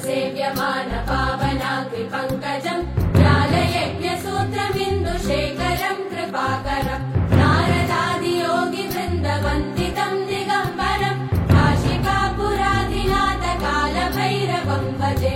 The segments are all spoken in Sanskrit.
सेव्यमान पावनाग्रि पङ्कजम् ज्ञानयज्ञसूत्रमिन्दुशेखरम् कृपाकरम् नारदादियोगि वृन्दवन्दितम् दिगम्बरम् काशिकापुराधिनाथ कालभैरवम् भजे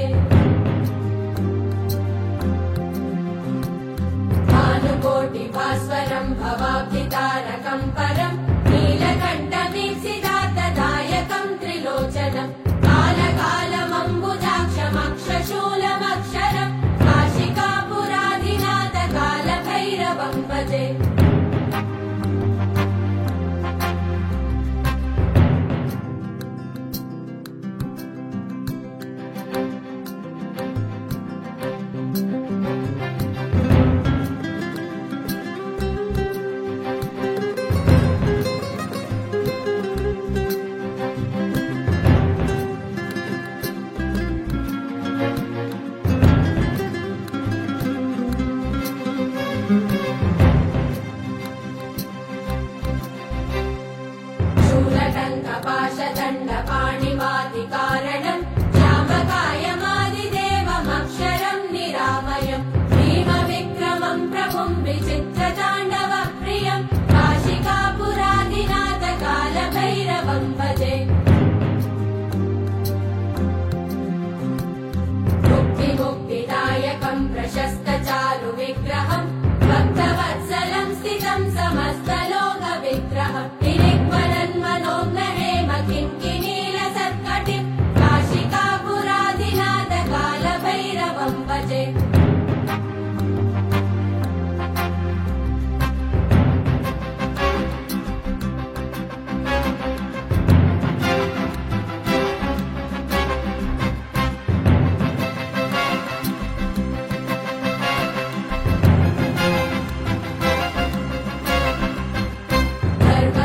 भानुकोटिभास्वरम् भवाब्धितारकम् परम् नीलकण्ठवीक्षितार्थदायकम् त्रिलोचनम् कालकालमम्बुजाक्षमक्षशूलमक्षरम् काशिकापुराधिनाथ कालभैरवम् भजे शूलटङ्कपाशदण्डपाणिवादिकारणम् श्यामकायमादिदेवमक्षरम् निरामयम् भीमविक्रमम् प्रभुम् विचित्रताण्डवप्रियम् काशिकापुराधिनाथ कालभैरवम् भजे मुक्तिमुक्तिदायकम् प्रशस्तचारुविग्रहम् भक्तवत्सलम् स्थितम् समस्तलोकविग्रहम् किङ्किणीलसत्कटिम् काशिकापुराधिनाथ कालभैरवम् भजे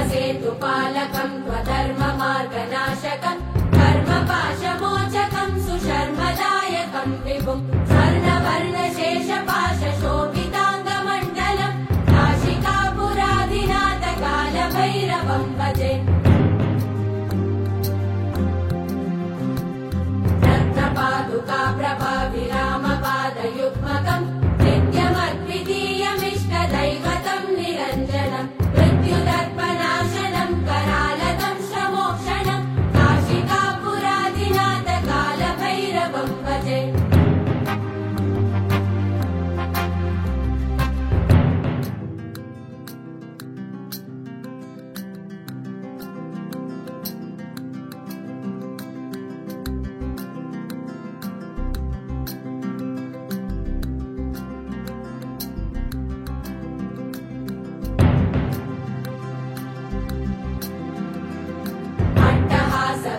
धर्मसेतुपालकम् स्वधर्ममार्गनाशकम् कर्मपाशमोचकम् सुशर्मदायकम् विभुम् स्वर्णवर्णशेषपाशशोभिताङ्गमण्डलम् काशिकापुराधिनाथ कालभैरवम् भजे रत्नपादुका प्रभाविरामपादयुग्मकम् नित्यमद्वितीयमिष्टदैवतम् निरञ्जनम् मृत्युदर्पनाशनम् करालकम् श्रमोक्षणम् काशिकापुराधिनाथ कालभैरवम् भजे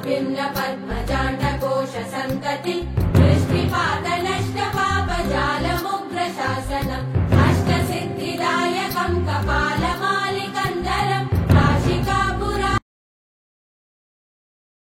भिन्न पद्मजाण्डकोश सन्तति